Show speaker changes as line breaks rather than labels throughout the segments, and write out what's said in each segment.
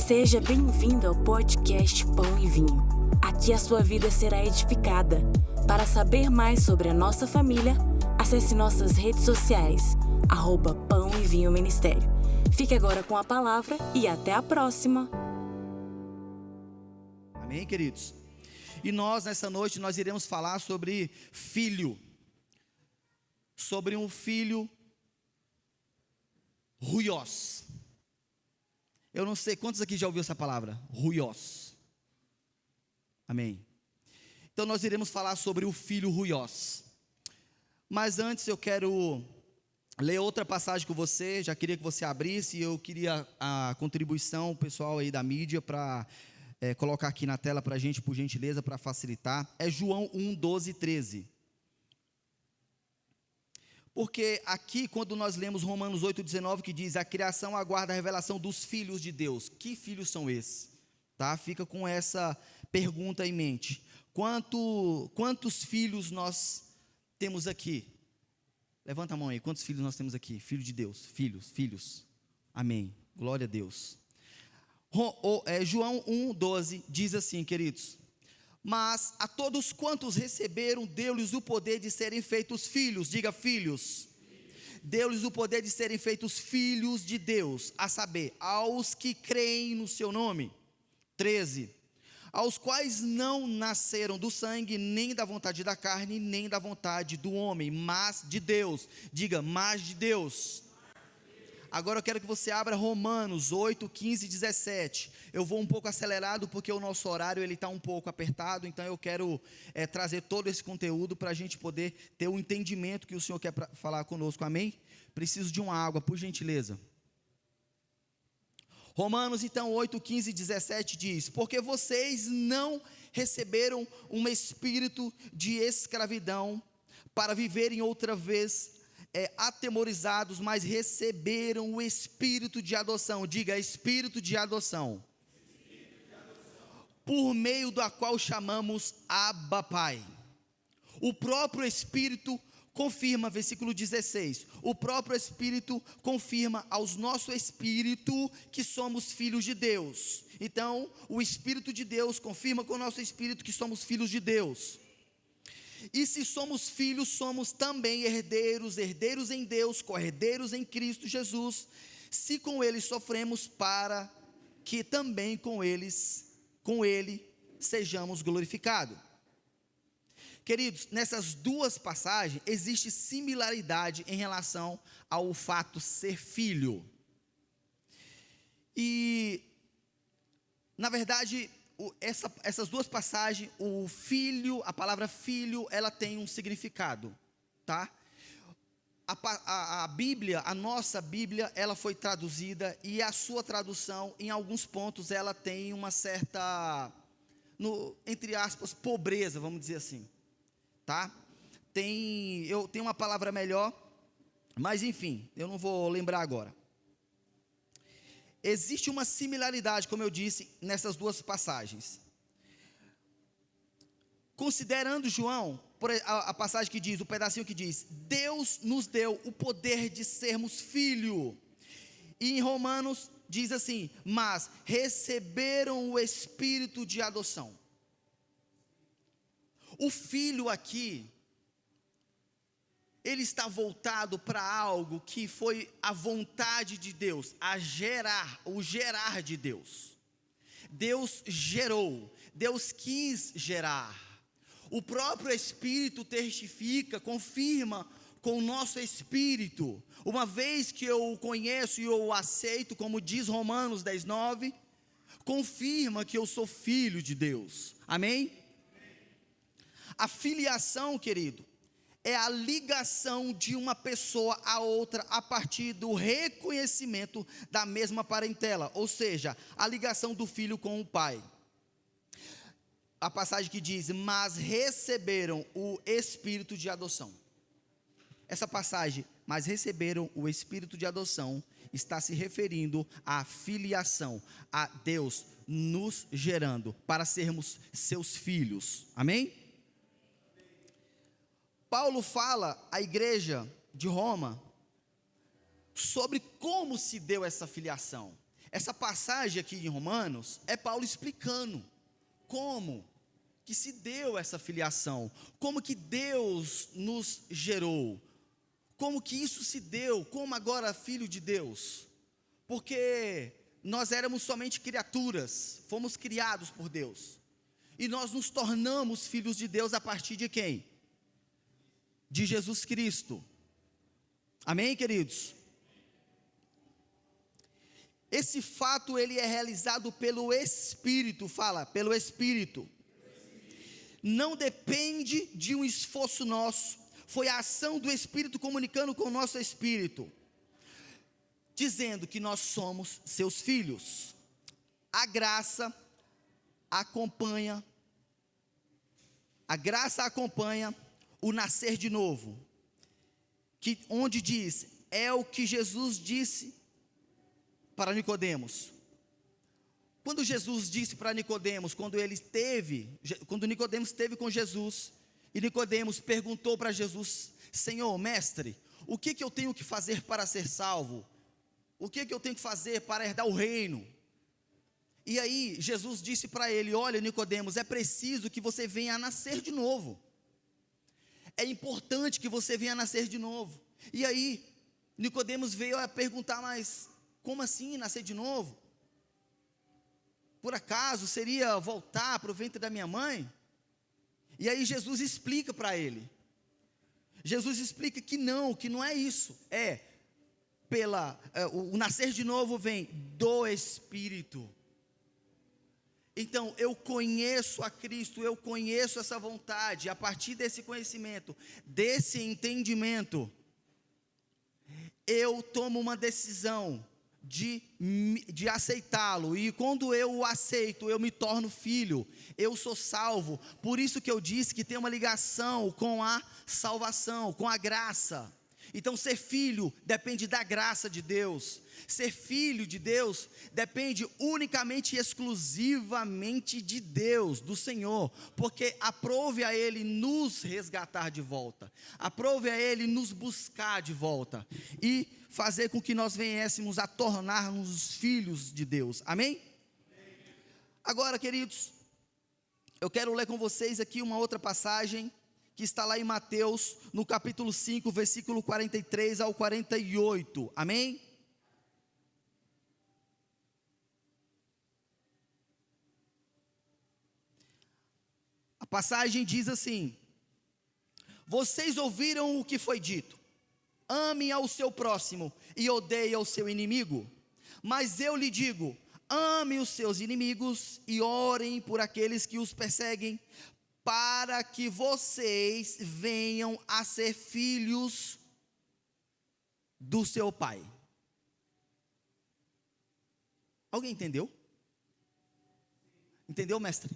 Seja bem-vindo ao podcast Pão e Vinho. Aqui a sua vida será edificada. Para saber mais sobre a nossa família, acesse nossas redes sociais, @Pão e Vinho Ministério. Fique agora com a palavra e até a próxima.
Amém, queridos? E nessa noite, nós iremos falar sobre filho. Sobre um filho ruiós. Eu não sei, quantos aqui já ouviu essa palavra? Ruiós. Amém. Então nós iremos falar sobre o filho ruiós. Mas antes eu quero ler outra passagem com você. Já queria que você abrisse. Eu queria a contribuição, o pessoal aí da mídia, para colocar aqui na tela para a gente, por gentileza, para facilitar. É João 1, 12 e 13. Porque aqui, quando nós lemos Romanos 8, 19, que diz: a criação aguarda a revelação dos filhos de Deus. Que filhos são esses? Tá? Fica com essa pergunta em mente. Quantos filhos nós temos aqui? Levanta a mão aí, quantos filhos nós temos aqui? Filho de Deus, filhos. Amém, glória a Deus. João 1, 12 diz assim, queridos: mas a todos quantos receberam, deu-lhes o poder de serem feitos filhos. Diga, filhos. Deu-lhes o poder de serem feitos filhos de Deus, a saber, aos que creem no seu nome. 13. Aos quais não nasceram do sangue, nem da vontade da carne, nem da vontade do homem, mas de Deus. Diga, mas de Deus. Agora eu quero que você abra Romanos 8, 15 e 17. Eu vou um pouco acelerado porque o nosso horário está um pouco apertado. Então eu quero trazer todo esse conteúdo para a gente poder ter o entendimento que o Senhor quer falar conosco, amém? Preciso de uma água, por gentileza. Romanos então 8, 15 e 17 diz: porque vocês não receberam um espírito de escravidão para viverem outra vez atemorizados, mas receberam o espírito de adoção. Diga, espírito de adoção. Por meio do qual chamamos Abba Pai. O próprio Espírito confirma, versículo 16, o próprio Espírito confirma aos nosso espírito que somos filhos de Deus. Então, o Espírito de Deus confirma com o nosso espírito que somos filhos de Deus. E se somos filhos, somos também herdeiros em Deus, co-herdeiros em Cristo Jesus, se com Ele sofremos, para que também com Ele sejamos glorificados. Queridos, nessas duas passagens, existe similaridade em relação ao fato ser filho. E, na verdade, essas duas passagens, o filho, a palavra filho, ela tem um significado, tá? A Bíblia, a nossa Bíblia, ela foi traduzida, e a sua tradução, em alguns pontos, ela tem uma certa, entre aspas, pobreza, vamos dizer assim, tá? Eu tenho uma palavra melhor, mas enfim, eu não vou lembrar agora. Existe uma similaridade, como eu disse, nessas duas passagens. Considerando João, a passagem que diz, o pedacinho que diz: Deus nos deu o poder de sermos filho. E em Romanos diz assim: mas receberam o espírito de adoção. O filho aqui, ele está voltado para algo que foi a vontade de Deus, o gerar de Deus. Deus gerou, Deus quis gerar. O próprio Espírito testifica, confirma com o nosso espírito. Uma vez que eu o conheço e eu o aceito, como diz Romanos 10, 9, confirma que eu sou filho de Deus. Amém? A filiação, querido, é a ligação de uma pessoa a outra a partir do reconhecimento da mesma parentela, ou seja, a ligação do filho com o pai. A passagem que diz: mas receberam o espírito de adoção. Essa passagem, mas receberam o espírito de adoção, está se referindo à filiação, a Deus nos gerando para sermos seus filhos. Amém? Paulo fala à igreja de Roma sobre como se deu essa filiação. essa passagem aqui em Romanos é Paulo explicando como que se deu essa filiação, como que Deus nos gerou, como que isso se deu, como agora filho de Deus, porque nós éramos somente criaturas, fomos criados por Deus, e nós nos tornamos filhos de Deus a partir de quem? De Jesus Cristo. Amém, queridos? Esse fato ele é realizado pelo Espírito, fala, pelo Espírito. Não depende de um esforço nosso, foi a ação do Espírito comunicando com o nosso espírito, dizendo que nós somos seus filhos. A graça acompanha o nascer de novo, onde diz, é o que Jesus disse para Nicodemos. Quando Jesus disse para Nicodemos, quando Nicodemos esteve com Jesus, e Nicodemos perguntou para Jesus, Senhor, mestre, o que eu tenho que fazer para ser salvo? O que eu tenho que fazer para herdar o reino? E aí Jesus disse para ele, olha Nicodemos, é preciso que você venha a nascer de novo. É importante que você venha a nascer de novo. E aí Nicodemos veio a perguntar, mas como assim nascer de novo? Por acaso seria voltar para o ventre da minha mãe? E aí Jesus explica para ele. Jesus explica que não é isso. O nascer de novo vem do Espírito. Então eu conheço a Cristo, eu conheço essa vontade. A partir desse conhecimento, desse entendimento, eu tomo uma decisão de aceitá-lo, e quando eu o aceito, eu me torno filho, eu sou salvo. Por isso que eu disse que tem uma ligação com a salvação, com a graça. Então ser filho depende da graça de Deus, ser filho de Deus depende unicamente e exclusivamente de Deus, do Senhor, porque aprove a Ele nos resgatar de volta, aprove a Ele nos buscar de volta, e fazer com que nós venhamos a tornar-nos filhos de Deus, amém? Agora, queridos, eu quero ler com vocês aqui uma outra passagem, que está lá em Mateus, no capítulo 5, versículo 43 ao 48, amém? A passagem diz assim, vocês ouviram o que foi dito, ame ao seu próximo e odeie ao seu inimigo. Mas eu lhe digo, ame os seus inimigos e orem por aqueles que os perseguem, para que vocês venham a ser filhos do seu Pai. Alguém entendeu? Entendeu, mestre?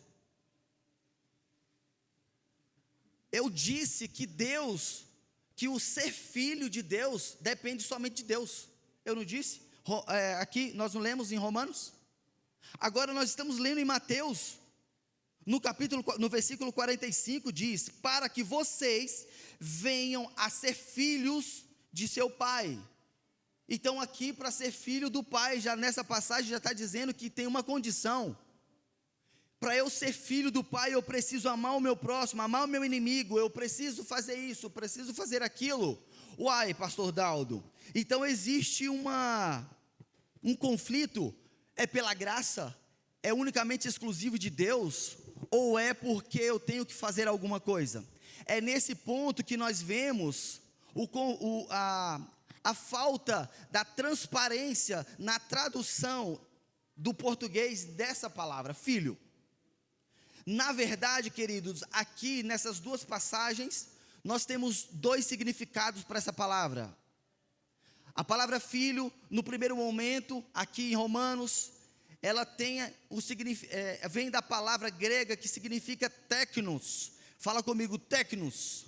Eu disse que o ser filho de Deus depende somente de Deus. Eu não disse? Aqui nós não lemos em Romanos? Agora nós estamos lendo em Mateus, no versículo 45 diz, para que vocês venham a ser filhos de seu Pai. Então aqui, para ser filho do Pai, já nessa passagem já está dizendo que tem uma condição. Para eu ser filho do Pai, eu preciso amar o meu próximo, amar o meu inimigo, eu preciso fazer isso, eu preciso fazer aquilo. Uai, pastor Daldo, então existe um conflito, é pela graça? É unicamente exclusivo de Deus? Ou é porque eu tenho que fazer alguma coisa? É nesse ponto que nós vemos a falta da transparência na tradução do português dessa palavra, filho. Na verdade, queridos, aqui nessas duas passagens, nós temos dois significados para essa palavra. A palavra filho, no primeiro momento, aqui em Romanos, ela vem da palavra grega que significa teknos. Fala comigo, teknos.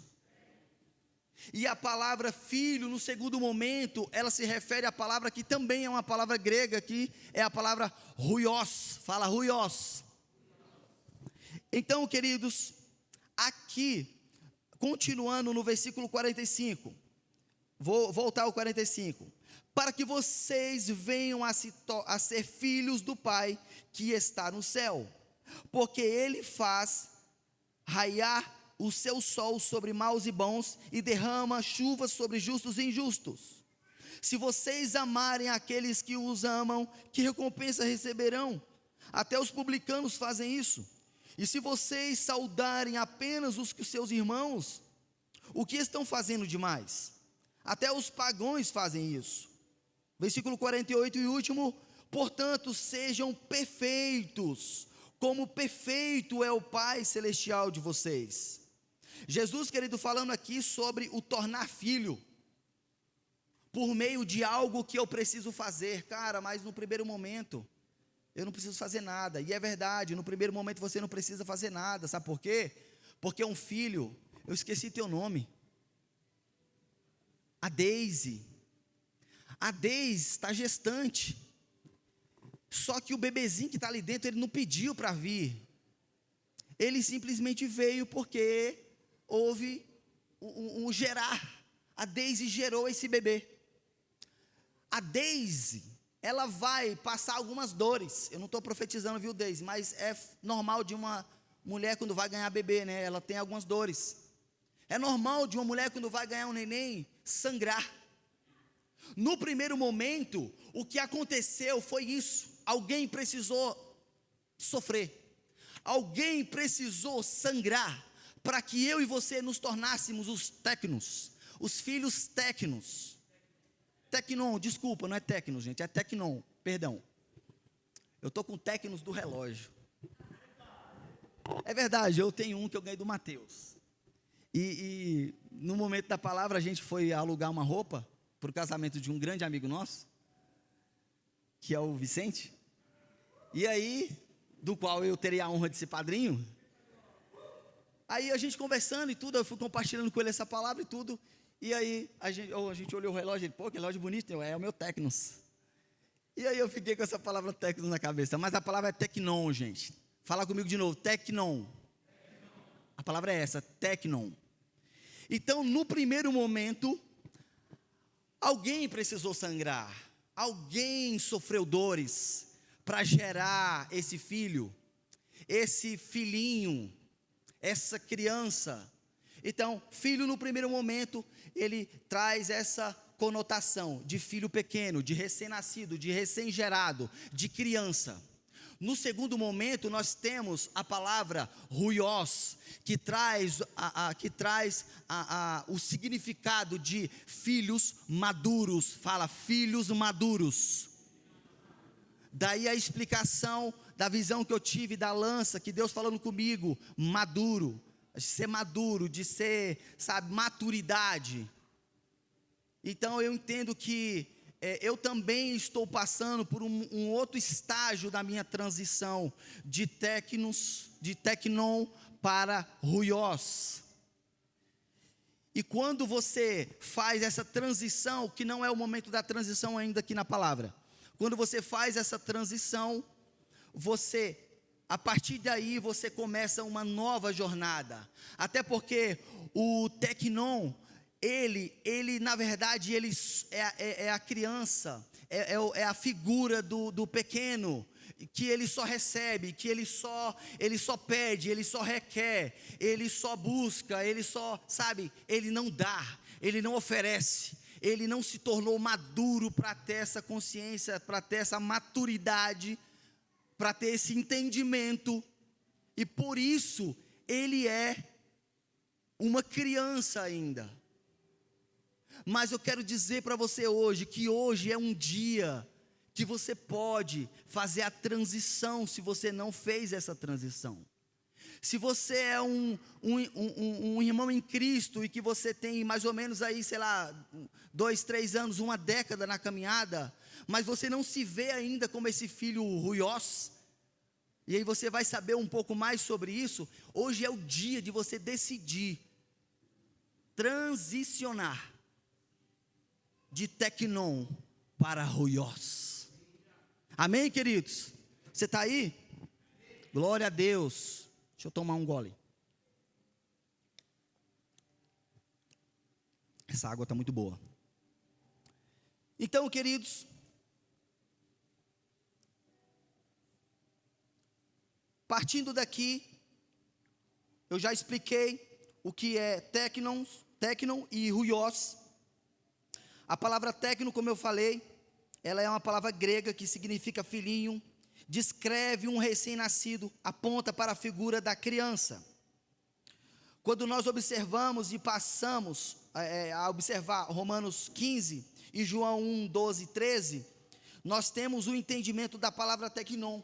E a palavra filho, no segundo momento, ela se refere à palavra que também é uma palavra grega, que é a palavra huios. Fala huios. Então, queridos, aqui, continuando no versículo 45, vou voltar ao 45, para que vocês venham a ser filhos do Pai que está no céu, porque Ele faz raiar o seu sol sobre maus e bons, e derrama chuva sobre justos e injustos. Se vocês amarem aqueles que os amam, que recompensa receberão? Até os publicanos fazem isso. E se vocês saudarem apenas os seus irmãos, o que estão fazendo demais? Até os pagãos fazem isso. Versículo 48 e último: portanto, sejam perfeitos, como perfeito é o Pai Celestial de vocês. Jesus, querido, falando aqui sobre o tornar filho, por meio de algo que eu preciso fazer. Cara, mas no primeiro momento, eu não preciso fazer nada. E é verdade, no primeiro momento você não precisa fazer nada. Sabe por quê? Porque um filho, eu esqueci teu nome. A Daisy está gestante. Só que o bebezinho que está ali dentro, ele não pediu para vir. Ele simplesmente veio porque houve um gerar. A Daisy gerou esse bebê. A Daisy, ela vai passar algumas dores. Eu não estou profetizando, viu, Daisy? Mas é normal de uma mulher quando vai ganhar bebê, né? Ela tem algumas dores. É normal de uma mulher quando vai ganhar um neném sangrar. No primeiro momento, o que aconteceu foi isso. Alguém precisou sofrer. Alguém precisou sangrar para que eu e você nos tornássemos os tecnos, os filhos tecnos. Tecnon, desculpa, não é tecnos, gente, é tecnon, perdão. Eu estou com tecnos do relógio. É verdade, eu tenho um que eu ganhei do Mateus. E no momento da palavra a gente foi alugar uma roupa para o casamento de um grande amigo nosso, que é o Vicente. E aí, do qual eu terei a honra de ser padrinho. Aí a gente conversando e tudo, eu fui compartilhando com ele essa palavra e tudo. E aí a gente olhou o relógio, ele, pô, que relógio bonito, é o meu Tecnos. E aí eu fiquei com essa palavra Tecnos na cabeça, mas a palavra é Tecnon, gente. Fala comigo de novo, Tecnon. A palavra é essa, Tecnon. Então, no primeiro momento, alguém precisou sangrar, alguém sofreu dores para gerar esse filho, esse filhinho, essa criança. Então, filho no primeiro momento, ele traz essa conotação de filho pequeno, de recém-nascido, de recém-gerado, de criança. No segundo momento, nós temos a palavra ruios, que traz o significado de filhos maduros. Fala, filhos maduros. Daí a explicação da visão que eu tive da lança, que Deus falando comigo, maduro, de ser maduro, de ser, sabe, maturidade. Então eu entendo que eu também estou passando por um outro estágio da minha transição, de tecnon para ruios. E quando você faz essa transição, que não é o momento da transição ainda aqui na palavra, quando você faz essa transição, a partir daí você começa uma nova jornada. Até porque o tecnon, ele na verdade, ele é a criança, é a figura do pequeno, que ele só recebe, que ele só pede, ele só requer, ele só busca, ele só, sabe, ele não dá, ele não oferece. Ele não se tornou maduro para ter essa consciência, para ter essa maturidade, para ter esse entendimento, e por isso ele é uma criança ainda. Mas eu quero dizer para você hoje, que hoje é um dia que você pode fazer a transição, se você não fez essa transição. Se você é um irmão em Cristo, e que você tem mais ou menos aí, sei lá, 2, 3 anos, uma década na caminhada, mas você não se vê ainda como esse filho ruios, e aí você vai saber um pouco mais sobre isso. Hoje é o dia de você decidir transicionar de tecnon para ruios. Amém, queridos? Você está aí? Glória a Deus. Deixa eu tomar um gole. Essa água está muito boa. Então, queridos, partindo daqui, eu já expliquei o que é teknon e huios. A palavra teknon, como eu falei, ela é uma palavra grega que significa filhinho, descreve um recém-nascido, aponta para a figura da criança. Quando nós observamos e passamos a observar Romanos 15 e João 1, 12, 13, nós temos o entendimento da palavra teknon.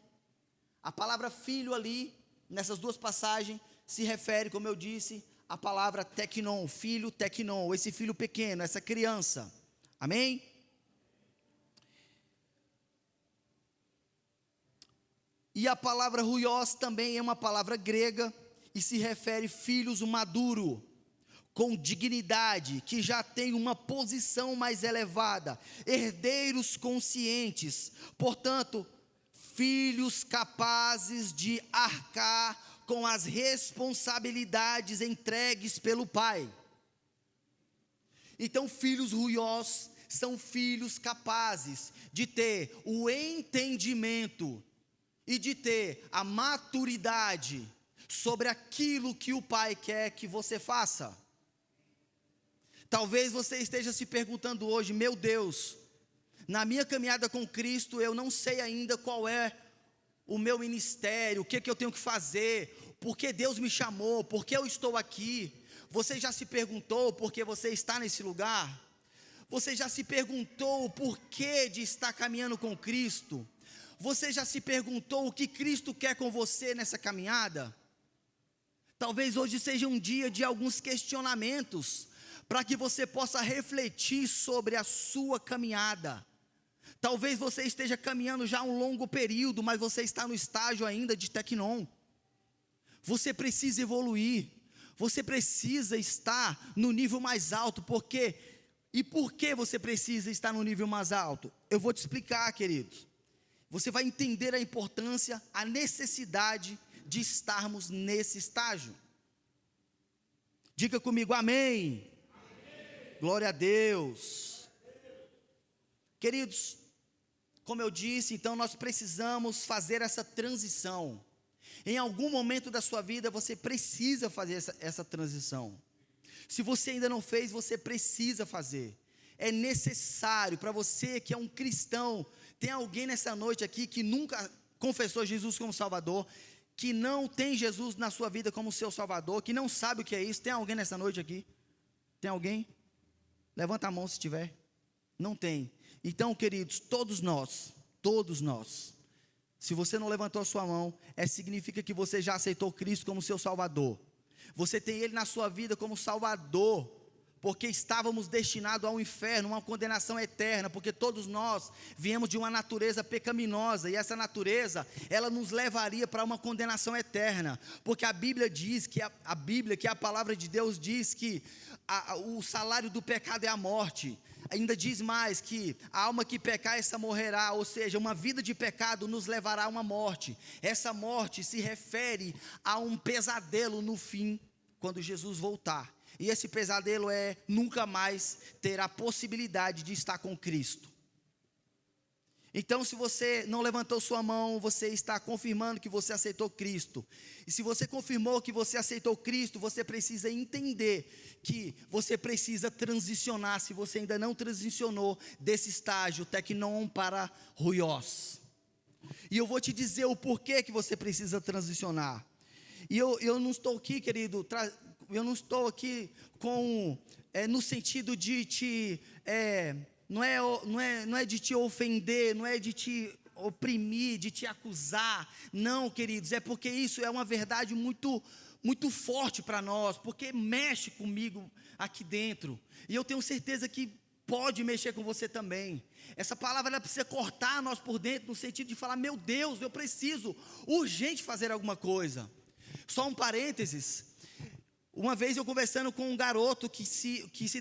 A palavra filho ali, nessas duas passagens, se refere, como eu disse, à palavra teknon, filho teknon, esse filho pequeno, essa criança. Amém? E a palavra huios também é uma palavra grega e se refere filhos maduro, com dignidade, que já tem uma posição mais elevada, herdeiros conscientes, portanto, filhos capazes de arcar com as responsabilidades entregues pelo pai. Então, filhos huios são filhos capazes de ter o entendimento e de ter a maturidade sobre aquilo que o pai quer que você faça. Talvez você esteja se perguntando hoje: meu Deus, na minha caminhada com Cristo, eu não sei ainda qual é o meu ministério, o que eu tenho que fazer, por que Deus me chamou, por que eu estou aqui. Você já se perguntou por que você está nesse lugar? Você já se perguntou o porquê de estar caminhando com Cristo? Você já se perguntou o que Cristo quer com você nessa caminhada? Talvez hoje seja um dia de alguns questionamentos, para que você possa refletir sobre a sua caminhada. Talvez você esteja caminhando já há um longo período, mas você está no estágio ainda de teknon. Você precisa evoluir, você precisa estar no nível mais alto, e por que você precisa estar no nível mais alto? Eu vou te explicar, queridos. Você vai entender a importância, a necessidade de estarmos nesse estágio. Diga comigo, amém. Glória a Deus. Queridos, como eu disse, então nós precisamos fazer essa transição. Em algum momento da sua vida você precisa fazer essa transição. Se você ainda não fez, você precisa fazer. É necessário para você que é um cristão. Tem alguém nessa noite aqui que nunca confessou Jesus como Salvador, que não tem Jesus na sua vida como seu Salvador, que não sabe o que é isso? Tem alguém nessa noite aqui? Tem alguém? Levanta a mão se tiver. Não tem. Então, queridos, todos nós, se você não levantou a sua mão, significa que você já aceitou Cristo como seu Salvador. Você tem Ele na sua vida como Salvador, porque estávamos destinados ao inferno, uma condenação eterna, porque todos nós viemos de uma natureza pecaminosa, e essa natureza, ela nos levaria para uma condenação eterna, porque a Bíblia diz, que a palavra de Deus diz que o salário do pecado é a morte. Ainda diz mais que a alma que pecar, essa morrerá, ou seja, uma vida de pecado nos levará a uma morte. Essa morte se refere a um pesadelo no fim, quando Jesus voltar. E esse pesadelo é nunca mais ter a possibilidade de estar com Cristo. Então, se você não levantou sua mão, você está confirmando que você aceitou Cristo. E se você confirmou que você aceitou Cristo, você precisa entender que você precisa transicionar, se você ainda não transicionou desse estágio teknon para huios. E eu vou te dizer o porquê que você precisa transicionar. E eu não estou aqui, querido, eu não estou aqui no sentido de te... Não é de te ofender, não é de te oprimir, de te acusar. Não, queridos, é porque isso é uma verdade muito, muito forte para nós, porque mexe comigo aqui dentro. E eu tenho certeza que pode mexer com você também. Essa palavra ela precisa cortar nós por dentro, no sentido de falar: meu Deus, eu preciso urgente fazer alguma coisa. Só um parênteses. Uma vez eu conversando com um garoto que se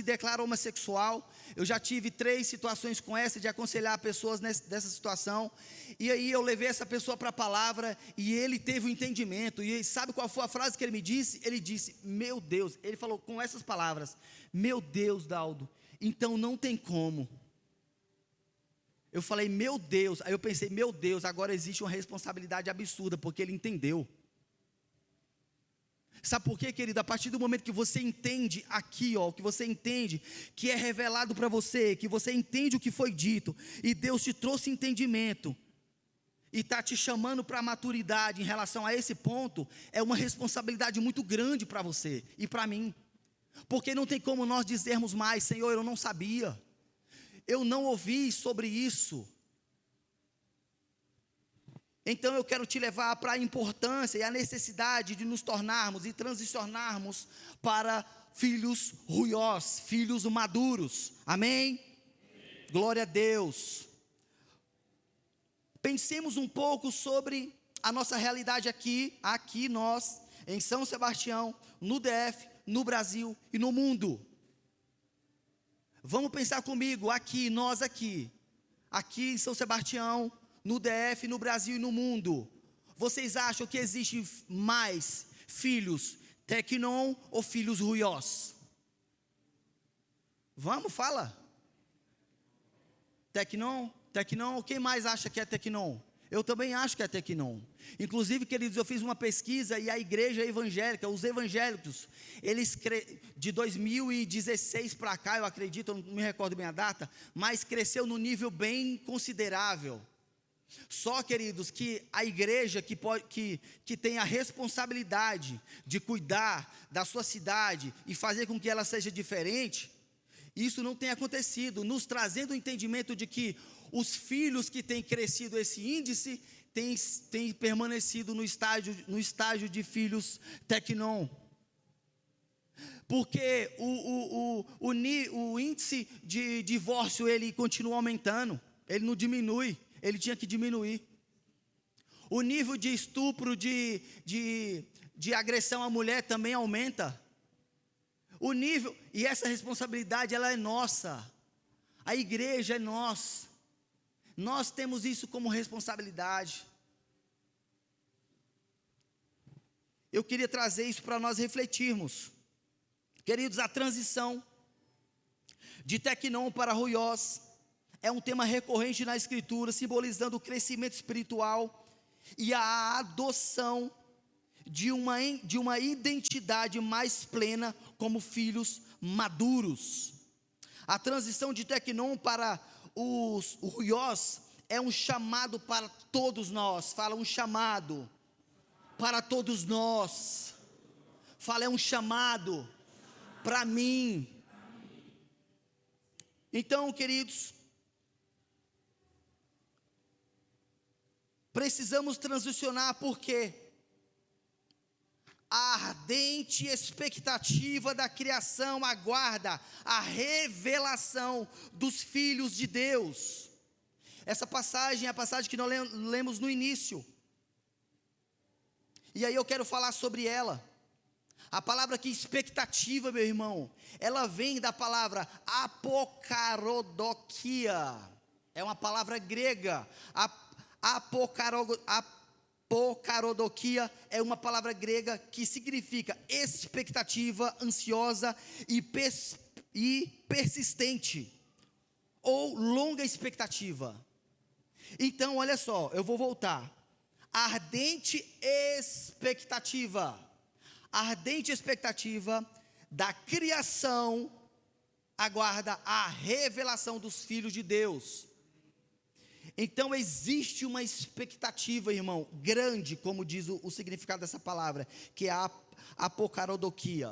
declara homossexual. Eu já tive 3 situações com essa, de aconselhar pessoas dessa situação. E aí eu levei essa pessoa para a palavra, e ele teve o entendimento. E sabe qual foi a frase que ele me disse? Ele disse: meu Deus, ele falou com essas palavras: meu Deus, Daldo, então não tem como. Eu falei, meu Deus. Aí eu pensei, meu Deus, agora existe uma responsabilidade absurda, porque ele entendeu. Sabe por quê, querido? A partir do momento que você entende aqui, que você entende que é revelado para você, que você entende o que foi dito, e Deus te trouxe entendimento, e está te chamando para a maturidade em relação a esse ponto, é uma responsabilidade muito grande para você e para mim, porque não tem como nós dizermos mais, Senhor, eu não sabia, eu não ouvi sobre isso. Então eu quero te levar para a importância e a necessidade de nos tornarmos e transicionarmos para filhos ruiós, filhos maduros, amém? Glória a Deus. Pensemos um pouco sobre a nossa realidade aqui nós, em São Sebastião, no DF, no Brasil e no mundo. Vamos pensar comigo, nós aqui em São Sebastião, no DF, no Brasil e no mundo. Vocês acham que existem mais filhos tecnon ou filhos ruiós? Vamos, fala. Tecnon, quem mais acha que é tecnon? Eu também acho que é tecnon. Inclusive, queridos, eu fiz uma pesquisa e a igreja evangélica, os evangélicos, eles de 2016 para cá, eu acredito, eu não me recordo bem a data, mas cresceu num nível bem considerável. Só, queridos, que a igreja que tem a responsabilidade de cuidar da sua cidade e fazer com que ela seja diferente, isso não tem acontecido, nos trazendo o entendimento de que os filhos que têm crescido esse índice têm permanecido no estágio de filhos tecnon. Porque o índice de divórcio ele continua aumentando, ele não diminui. Ele tinha que diminuir. O nível de estupro, de agressão à mulher também aumenta. O nível, e essa responsabilidade ela é nossa. A igreja é nossa. Nós temos isso como responsabilidade. Eu queria trazer isso para nós refletirmos. Queridos, a transição de tecnon para ruiós é um tema recorrente na Escritura, simbolizando o crescimento espiritual e a adoção de uma identidade mais plena como filhos maduros. A transição de tecnon para os ruiós é um chamado para todos nós. Fala, um chamado para todos nós. Fala, é um chamado para mim. Então, queridos, precisamos transicionar porque a ardente expectativa da criação aguarda a revelação dos filhos de Deus. Essa passagem é a passagem que nós lemos no início. E aí eu quero falar sobre ela. A palavra aqui, expectativa, meu irmão, ela vem da palavra apocarodokia. É uma palavra grega. Apocarodokia é uma palavra grega que significa expectativa ansiosa e persistente, ou longa expectativa. Então, olha só, eu vou voltar. Ardente expectativa da criação aguarda a revelação dos filhos de Deus. Então existe uma expectativa, irmão, grande, como diz o significado dessa palavra, que é a apocarodokia.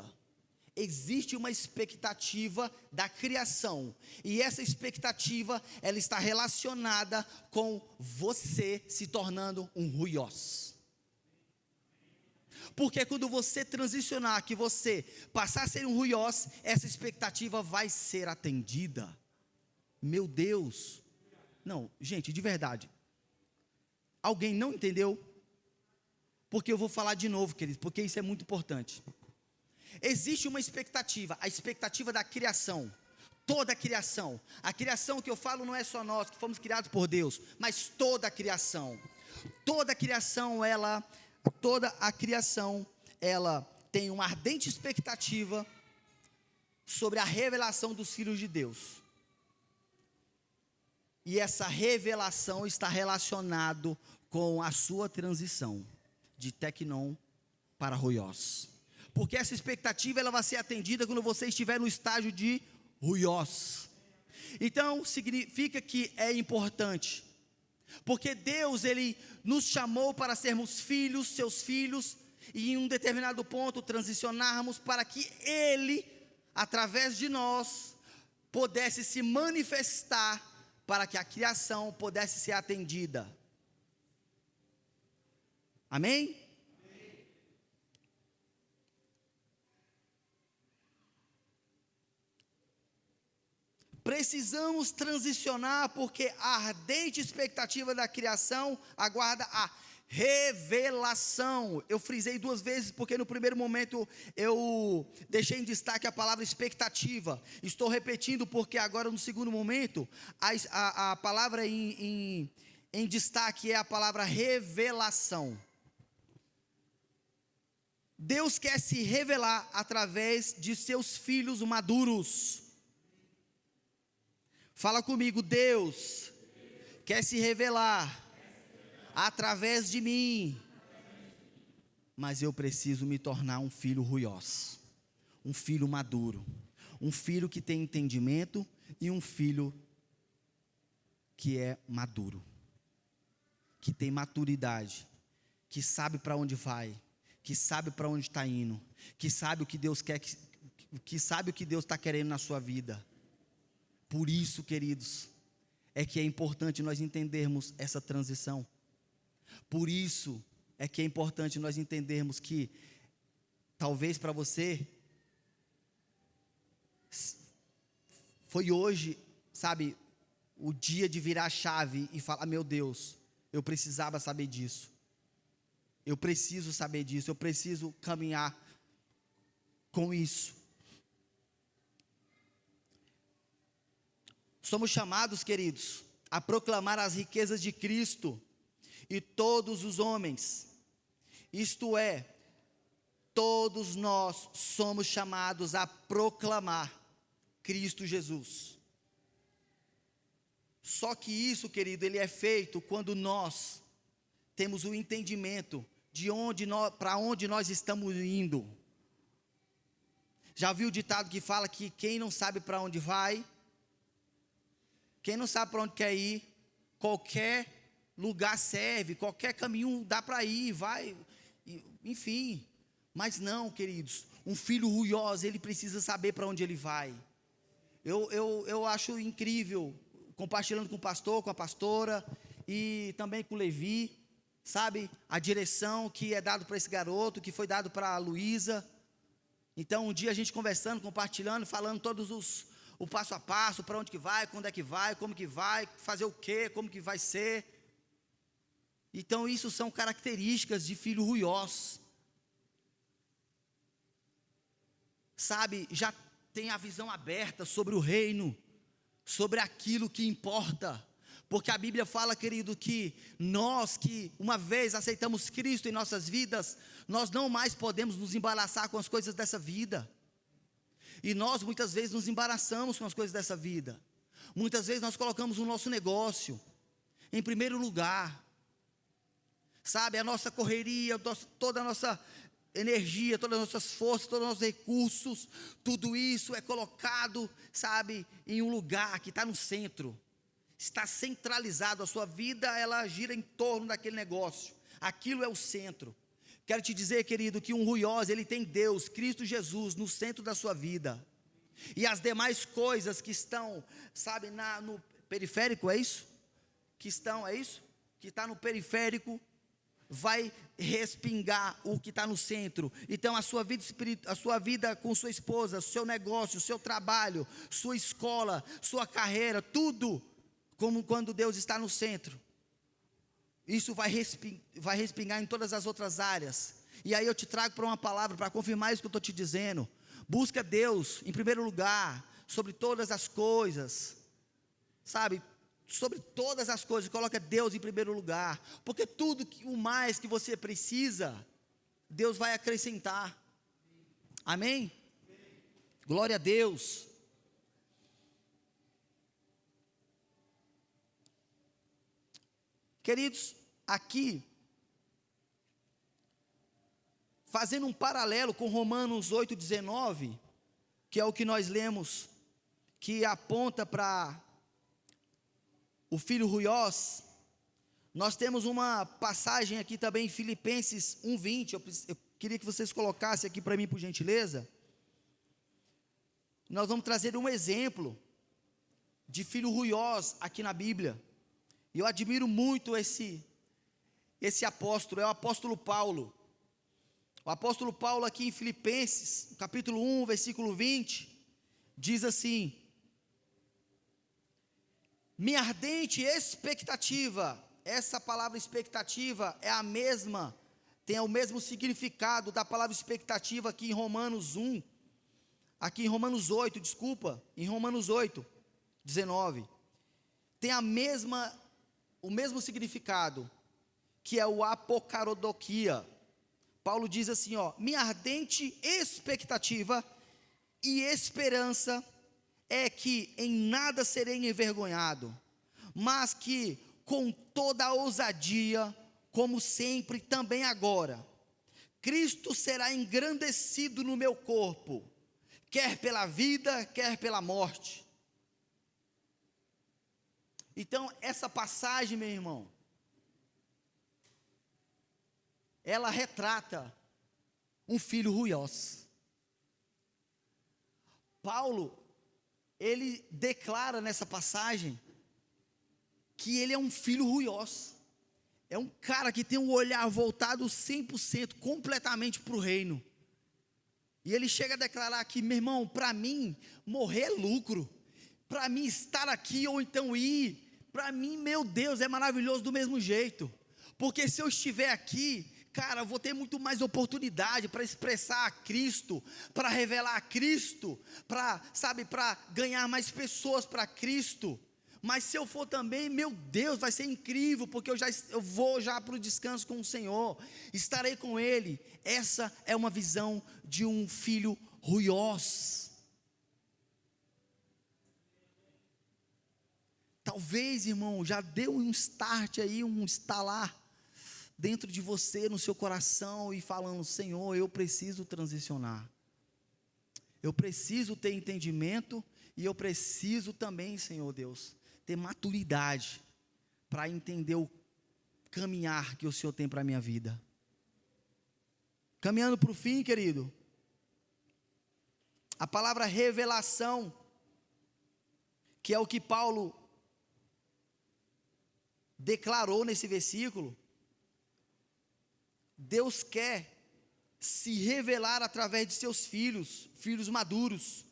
Existe uma expectativa da criação, e essa expectativa, ela está relacionada com você se tornando um ruiós. Porque quando você transicionar, que você passar a ser um ruiós, essa expectativa vai ser atendida. Meu Deus! Não, gente, de verdade. Alguém não entendeu? Porque eu vou falar de novo, querido, porque isso é muito importante. Existe uma expectativa, a expectativa da criação. Toda a criação. A criação que eu falo não é só nós, que fomos criados por Deus, mas toda a criação. Toda a criação, ela tem uma ardente expectativa sobre a revelação dos filhos de Deus. E essa revelação está relacionado com a sua transição de Tecnon para Ruiós. Porque essa expectativa ela vai ser atendida quando você estiver no estágio de Ruiós. Então significa que é importante. Porque Deus ele nos chamou para sermos filhos, seus filhos, e em um determinado ponto transicionarmos para que Ele, através de nós, pudesse se manifestar, para que a criação pudesse ser atendida. Amém? Precisamos transicionar porque a ardente expectativa da criação aguarda a revelação. Eu frisei 2 vezes porque no primeiro momento eu deixei em destaque a palavra expectativa. Estou repetindo porque agora no segundo momento a palavra em destaque é a palavra revelação. Deus quer se revelar através de seus filhos maduros. Fala comigo, Deus quer se revelar através de mim, mas eu preciso me tornar um filho ruiós, um filho maduro, um filho que tem entendimento e um filho que é maduro, que tem maturidade, que sabe para onde vai, que sabe para onde está indo, que sabe o que Deus quer, que sabe o que Deus está querendo na sua vida. Por isso, queridos, é que é importante nós entendermos essa transição. Por isso é que é importante nós entendermos que, talvez para você, foi hoje, sabe, o dia de virar a chave e falar: meu Deus, eu precisava saber disso. Eu preciso saber disso, eu preciso caminhar com isso. Somos chamados, queridos, a proclamar as riquezas de Cristo e todos os homens. Isto é, todos nós somos chamados a proclamar Cristo Jesus. Só que isso, querido, ele é feito quando nós temos o entendimento de para onde nós estamos indo. Já viu o ditado que fala que quem não sabe para onde vai, quem não sabe para onde quer ir, qualquer lugar serve, qualquer caminho dá para ir, vai, enfim. Mas não, queridos, um filho ruiós, ele precisa saber para onde ele vai. Eu acho incrível, compartilhando com o pastor, com a pastora, e também com o Levi, sabe, a direção que é dado para esse garoto, que foi dado para a Luísa. Então um dia a gente conversando, compartilhando, falando o passo a passo, para onde que vai, quando é que vai, como que vai, fazer o quê, como que vai ser. Então isso são características de filho ruiós. Sabe, já tem a visão aberta sobre o reino, sobre aquilo que importa. Porque a Bíblia fala, querido, que nós que uma vez aceitamos Cristo em nossas vidas, nós não mais podemos nos embaraçar com as coisas dessa vida. E nós muitas vezes nos embaraçamos com as coisas dessa vida. Muitas vezes nós colocamos o nosso negócio em primeiro lugar. Sabe, a nossa correria, toda a nossa energia, todas as nossas forças, todos os nossos recursos, tudo isso é colocado, sabe, em um lugar que está no centro. Está centralizado, a sua vida, ela gira em torno daquele negócio. Aquilo é o centro. Quero te dizer, querido, que um ruiós, ele tem Deus, Cristo Jesus, no centro da sua vida. E as demais coisas que estão, sabe, no periférico, é isso? Que está no periférico, vai respingar o que está no centro. Então a sua vida com sua esposa, seu negócio, seu trabalho, sua escola, sua carreira, tudo, como quando Deus está no centro. Isso vai respingar em todas as outras áreas. E aí eu te trago para uma palavra, para confirmar isso que eu estou te dizendo. Busca Deus em primeiro lugar, sobre todas as coisas. Sabe, sobre todas as coisas, coloca Deus em primeiro lugar. Porque tudo o mais que você precisa, Deus vai acrescentar. Amém? Glória a Deus. Queridos, aqui, fazendo um paralelo com Romanos 8,19, que é o que nós lemos, que aponta para o filho ruiós, nós temos uma passagem aqui também em Filipenses 1,20, eu queria que vocês colocassem aqui para mim, por gentileza. Nós vamos trazer um exemplo de filho ruiós aqui na Bíblia. E eu admiro muito esse apóstolo, é o apóstolo Paulo. O apóstolo Paulo aqui em Filipenses, capítulo 1, versículo 20, diz assim: minha ardente expectativa, essa palavra expectativa é a mesma, tem o mesmo significado da palavra expectativa aqui em Romanos 1, aqui em Romanos 8, em Romanos 8, 19, tem o mesmo significado, que é o apocarodoquia. Paulo diz assim, minha ardente expectativa e esperança é que em nada serei envergonhado, mas que com toda a ousadia, como sempre, também agora, Cristo será engrandecido no meu corpo, quer pela vida, quer pela morte. Então, essa passagem, meu irmão, ela retrata um filho ruiós. Paulo, ele declara nessa passagem que ele é um filho ruiós. É um cara que tem um olhar voltado 100%, completamente para o reino. E ele chega a declarar aqui, meu irmão, para mim, morrer é lucro. Para mim, estar aqui ou então ir, para mim, meu Deus, é maravilhoso do mesmo jeito. Porque se eu estiver aqui, cara, eu vou ter muito mais oportunidade para expressar a Cristo, para revelar a Cristo, para ganhar mais pessoas para Cristo. Mas se eu for também, meu Deus, vai ser incrível, porque eu vou já para o descanso com o Senhor, estarei com Ele. Essa é uma visão de um filho ruiós. Talvez, irmão, já deu um start aí, um estalar dentro de você, no seu coração, e falando, Senhor, eu preciso transicionar. Eu preciso ter entendimento, e eu preciso também, Senhor Deus, ter maturidade para entender o caminhar que o Senhor tem para a minha vida. Caminhando para o fim, querido, a palavra revelação, que é o que Paulo declarou nesse versículo, Deus quer se revelar através de seus filhos maduros.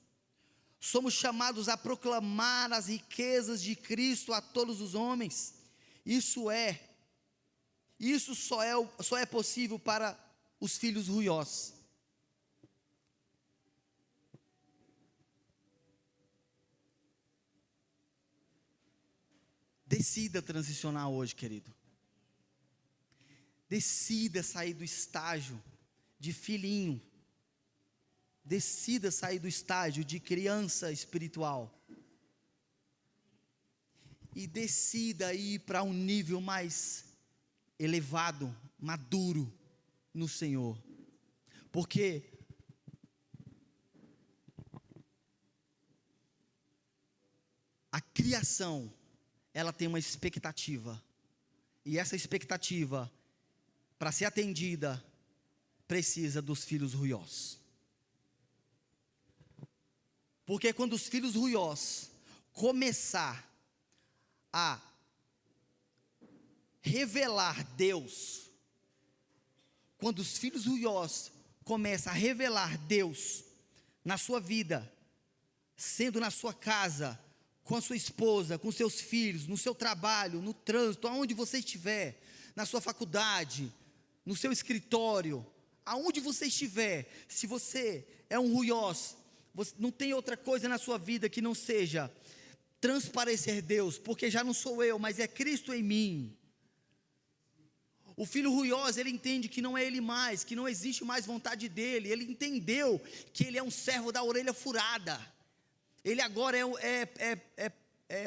Somos chamados a proclamar as riquezas de Cristo a todos os homens. Isso só é possível para os filhos ruiós. Decida transicionar hoje, querido. Decida sair do estágio de filhinho. Decida sair do estágio de criança espiritual. E decida ir para um nível mais elevado, maduro no Senhor. Porque a criação, ela tem uma expectativa. E essa expectativa, para ser atendida, precisa dos filhos ruiós. Porque quando os filhos ruiós começar a revelar Deus, quando os filhos ruiós começam a revelar Deus na sua vida, sendo na sua casa, com a sua esposa, com seus filhos, no seu trabalho, no trânsito, aonde você estiver, na sua faculdade, no seu escritório, aonde você estiver, se você é um ruiós, você não tem outra coisa na sua vida que não seja transparecer Deus, porque já não sou eu, mas é Cristo em mim. O filho ruiós, ele entende que não é ele mais, que não existe mais vontade dele, ele entendeu que ele é um servo da orelha furada. Ele agora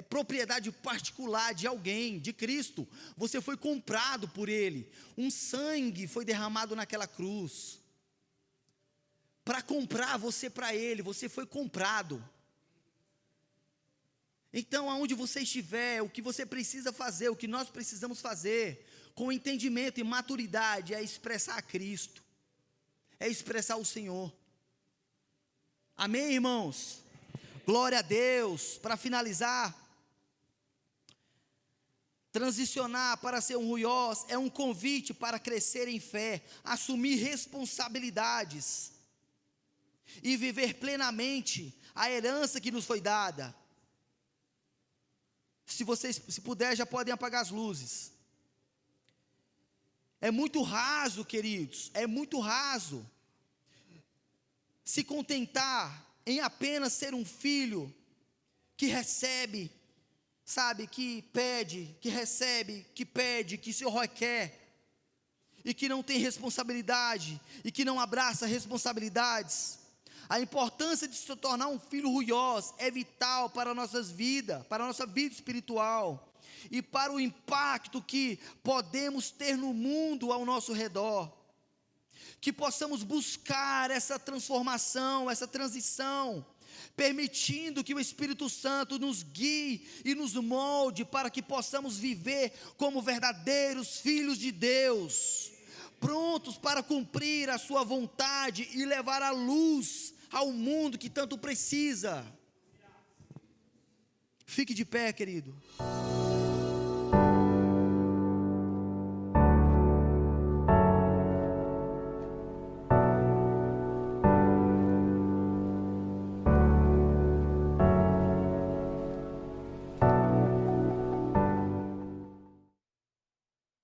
propriedade particular de alguém, de Cristo. Você foi comprado por Ele. Um sangue foi derramado naquela cruz para comprar você para Ele. Você foi comprado. Então, aonde você estiver, o que você precisa fazer, o que nós precisamos fazer, com entendimento e maturidade, é expressar a Cristo, é expressar o Senhor. Amém, irmãos? Glória a Deus. Para finalizar, transicionar para ser um ruiós é um convite para crescer em fé, assumir responsabilidades e viver plenamente a herança que nos foi dada. Se vocês, se puder, já podem apagar as luzes. É muito raso, queridos, é muito raso se contentar em apenas ser um filho que recebe, sabe, que pede, que recebe, que pede, que se requer, e que não tem responsabilidade, e que não abraça responsabilidades. A importância de se tornar um filho ruiós é vital para nossas vidas, para a nossa vida espiritual, e para o impacto que podemos ter no mundo ao nosso redor. Que possamos buscar essa transformação, essa transição, permitindo que o Espírito Santo nos guie e nos molde para que possamos viver como verdadeiros filhos de Deus, prontos para cumprir a sua vontade e levar a luz ao mundo que tanto precisa. Fique de pé, querido.